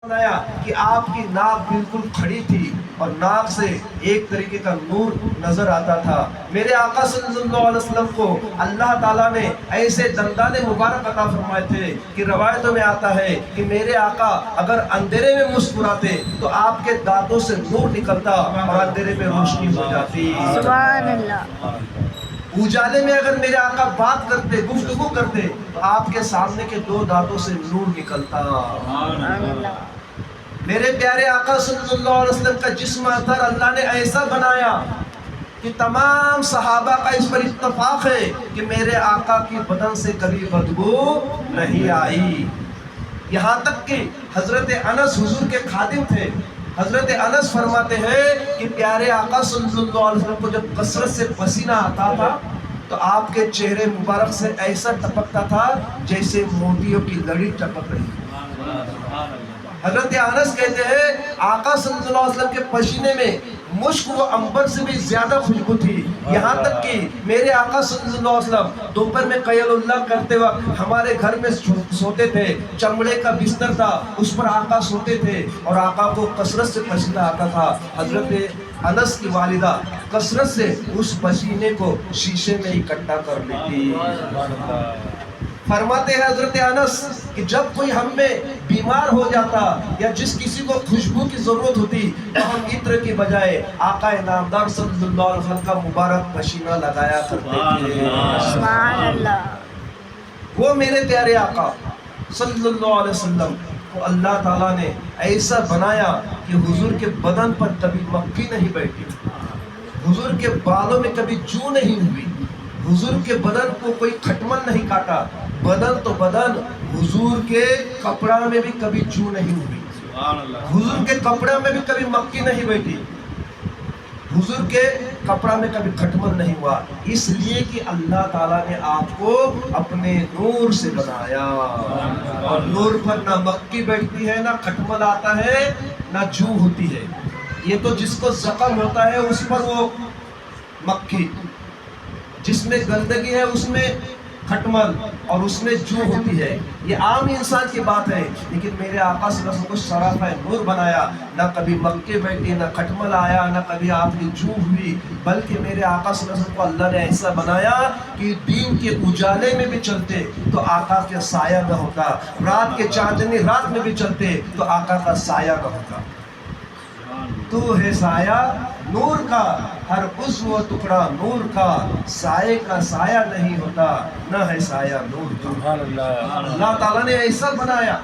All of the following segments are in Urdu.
بنایا کہ آپ کی ناک بالکل کھڑی تھی اور ناک سے ایک طریقے کا نور نظر آتا تھا۔ میرے آقا صلی اللہ علیہ وسلم کو اللہ تعالیٰ نے ایسے دندان مبارک عطا فرمائے تھے کہ روایتوں میں آتا ہے کہ میرے آقا اگر اندھیرے میں مسکراتے تو آپ کے دانتوں سے نور نکلتا اور اندھیرے میں روشنی ہو جاتی۔ سبحان اللہ۔ اجالے میں اگر میرے آقا بات کرتے، گفتگو کرتے تو آپ کے سامنے کے دو دانتوں سے نور نکلتا۔ سبحان اللہ۔ میرے پیارے آقا صلی اللہ علیہ وسلم کا جسم اطہر اللہ نے ایسا بنایا کہ تمام صحابہ کا اس پر اتفاق ہے کہ میرے آقا کی بدن سے کبھی بدبو نہیں آئی۔ یہاں تک کہ حضرت انس حضور کے خادم تھے، حضرت انس فرماتے ہیں کہ پیارے آقا صلی اللہ علیہ وسلم کو جب کثرت سے پسینہ آتا تھا تو آپ کے چہرے مبارک سے ایسا ٹپکتا تھا جیسے موتیوں کی لڑی ٹپک رہی۔ حضرت انس کہتے ہیں آقا صلی اللہ علیہ وسلم کے پسینے میں مشک و عنبر سے بھی زیادہ خوشبو تھی، یہاں تک کہ میرے آقا صلی اللہ علیہ وسلم دوپہر میں قیل اللہ کرتے وقت ہمارے گھر میں سوتے تھے، چمڑے کا بستر تھا، اس پر آقا سوتے تھے اور آقا کو کثرت سے پسینہ آتا تھا۔ حضرت انس کی والدہ کثرت سے اس پسینے کو شیشے میں اکٹھا کر لیتی۔ فرماتے ہیں حضرت انس کہ جب کوئی ہم میں بیمار ہو جاتا یا جس کسی کو خوشبو کی ضرورت ہوتی تو ہم عطر کی بجائے آقا نامدار صلی اللہ علیہ وسلم کا مبارک پسینہ لگایا کرتے تھے۔ سبحان اللہ۔ وہ میرے پیارے آقا صلی اللہ علیہ وسلم کو اللہ تعالیٰ نے ایسا بنایا کہ حضور کے بدن پر کبھی مکھی نہیں بیٹھی، حضور کے بالوں میں کبھی جو نہیں ہوئی، حضور کے بدن کو کوئی کھٹمل نہیں کاٹا، بدن تو بدن، حضور کے کپڑا میں بھی کبھی جو نہیں ہوئی، حضور کے کپڑا میں بھی کبھی مکھی نہیں بیٹھی، حضور کے کپڑا میں کبھی کھٹمل نہیں ہوا، اس لیے کہ اللہ تعالیٰ نے آپ کو اپنے نور سے بنایا، اور نور پر نہ مکھی بیٹھتی ہے، نہ کھٹمل آتا ہے، نہ جو ہوتی ہے۔ یہ تو جس کو زخم ہوتا ہے اس پر وہ مکھی، جس میں گندگی ہے اس میں کھٹمل اور اس میں جو ہوتی ہے، یہ عام انسان کی بات ہے، لیکن میرے آقا صلی اللہ علیہ وسلم کو سراپا نور بنایا، نہ کبھی مکے بیٹھی، نہ کھٹمل آیا، نہ کبھی آپ کی جو ہوئی، بلکہ میرے آقا صلی اللہ علیہ وسلم کو اللہ نے ایسا بنایا کہ دین کے اجالے میں بھی چلتے تو آقا کا سایہ نہ ہوتا، رات کے چاندنی رات میں بھی چلتے تو آقا کا سایہ نہ ہوتا۔ تو ہے سایہ نور کا، ہر عضو و ٹکڑا نور کا، سائے کا سایہ نہیں ہوتا، نہ ہے سایہ نور کا۔ اللہ تعالیٰ نے ایسا بنایا۔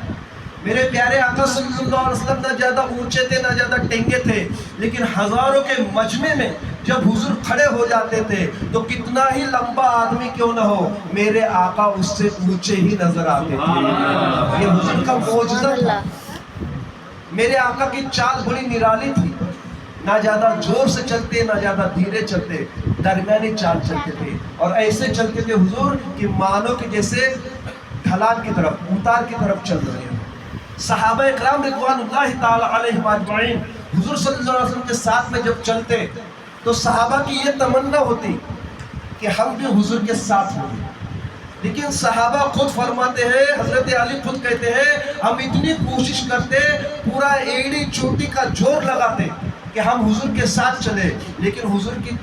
میرے پیارے آقا صلی اللہ علیہ وسلم نہ زیادہ اونچے تھے، نہ زیادہ ٹینگے تھے، لیکن ہزاروں کے مجمع میں جب حضور کھڑے ہو جاتے تھے تو کتنا ہی لمبا آدمی کیوں نہ ہو، میرے آقا اس سے اونچے ہی نظر آتے تھے۔ یہ حضور کا معجزہ تھا۔ میرے آقا کی چال بڑی نرالی تھی، نہ زیادہ زور سے چلتے، نہ زیادہ دھیرے چلتے، درمیانی چال چلتے تھے، اور ایسے چلتے تھے حضور کہ مانو کہ جیسے ڈھلان کی طرف، اتار کی طرف چل رہے ہیں۔ صحابہ اکرام رضوان اللہ تعالی علیہم اجمعین حضور صلی اللہ علیہ وسلم کے ساتھ میں جب چلتے تو صحابہ کی یہ تمنا ہوتی کہ ہم بھی حضور کے ساتھ ہوں، لیکن صحابہ خود فرماتے ہیں، حضرت علی خود کہتے ہیں، ہم اتنی کوشش کرتے، پورا ایڑی چوٹی کا زور لگاتے کہ ہم حضور کے ساتھ چلے، لیکن حضور کی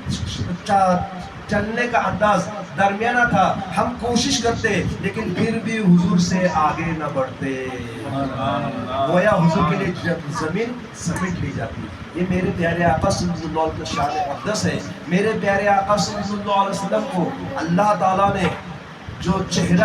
چلنے کا انداز درمیانہ تھا، ہم کوشش کرتے لیکن پھر بھی حضور سے آگے نہ بڑھتے، گویا حضور کے لیے زمین سمیٹ لی جاتی۔ یہ میرے پیارے آقا صلی اللہ علیہ وسلم شان اقدس ہے۔ میرے پیارے آقا صلی اللہ علیہ وسلم کو اللہ تعالیٰ نے جو چہرہ